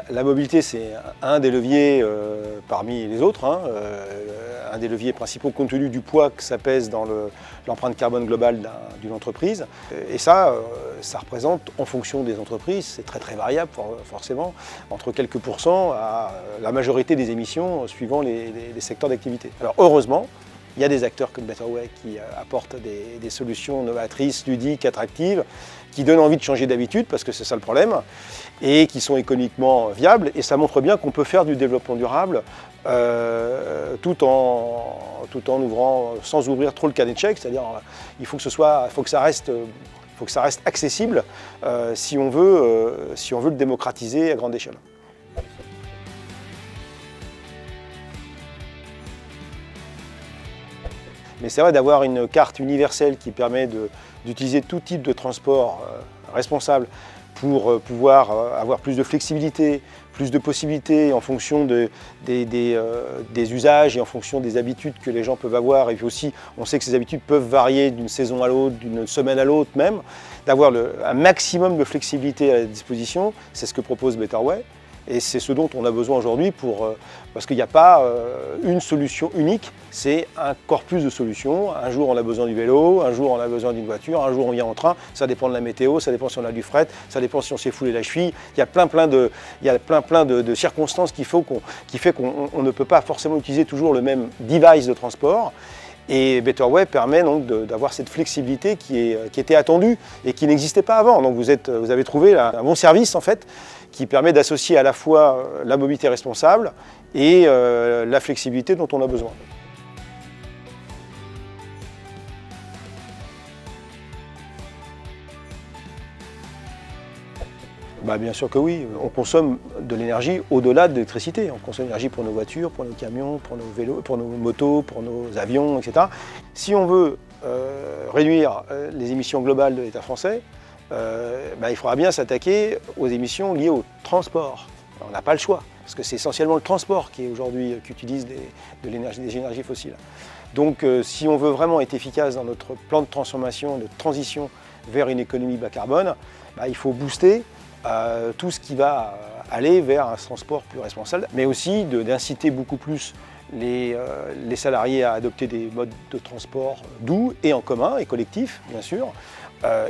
La mobilité, c'est un des leviers parmi les autres, hein, un des leviers principaux compte tenu du poids que ça pèse dans l'empreinte carbone globale d'une entreprise. Et ça représente, en fonction des entreprises, c'est très variable forcément, entre quelques pourcents à la majorité des émissions suivant les secteurs d'activité. Alors heureusement, il y a des acteurs comme Betterway qui apportent des solutions novatrices, ludiques, attractives, qui donnent envie de changer d'habitude, parce que c'est ça le problème, et qui sont économiquement viables. Et ça montre bien qu'on peut faire du développement durable tout en ouvrant, sans ouvrir trop le cadet de chèques, c'est-à-dire il faut que ça reste accessible si on veut le démocratiser à grande échelle. Mais c'est vrai d'avoir une carte universelle qui permet d'utiliser tout type de transport responsable pour pouvoir avoir plus de flexibilité, plus de possibilités en fonction des usages et en fonction des habitudes que les gens peuvent avoir. Et puis aussi, on sait que ces habitudes peuvent varier d'une saison à l'autre, d'une semaine à l'autre même. D'avoir un maximum de flexibilité à la disposition, c'est ce que propose Betterway. Et c'est ce dont on a besoin aujourd'hui parce qu'il n'y a pas une solution unique, c'est un corpus de solutions. Un jour on a besoin du vélo, un jour on a besoin d'une voiture, un jour on vient en train, ça dépend de la météo, ça dépend si on a du fret, ça dépend si on s'est foulé la cheville. Il y a plein de circonstances qui fait qu'on ne peut pas forcément utiliser toujours le même device de transport. Et Betterway permet donc d'avoir cette flexibilité qui était attendue et qui n'existait pas avant. Donc vous avez trouvé un bon service en fait, qui permet d'associer à la fois la mobilité responsable et la flexibilité dont on a besoin. Bien sûr que oui, on consomme de l'énergie au-delà de l'électricité. On consomme de l'énergie pour nos voitures, pour nos camions, pour nos vélos, pour nos motos, pour nos avions, etc. Si on veut réduire les émissions globales de l'État français, il faudra bien s'attaquer aux émissions liées au transport. Alors, on n'a pas le choix, parce que c'est essentiellement le transport qui utilise des énergies fossiles. Donc si on veut vraiment être efficace dans notre plan de transformation, de transition vers une économie bas carbone, il faut booster tout ce qui va aller vers un transport plus responsable, mais aussi d'inciter beaucoup plus les salariés à adopter des modes de transport doux et en commun et collectifs, bien sûr.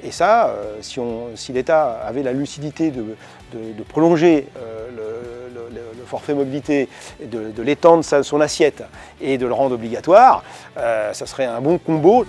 Et ça, si l'État avait la lucidité de prolonger le forfait mobilité, de l'étendre son assiette et de le rendre obligatoire, ça serait un bon combo.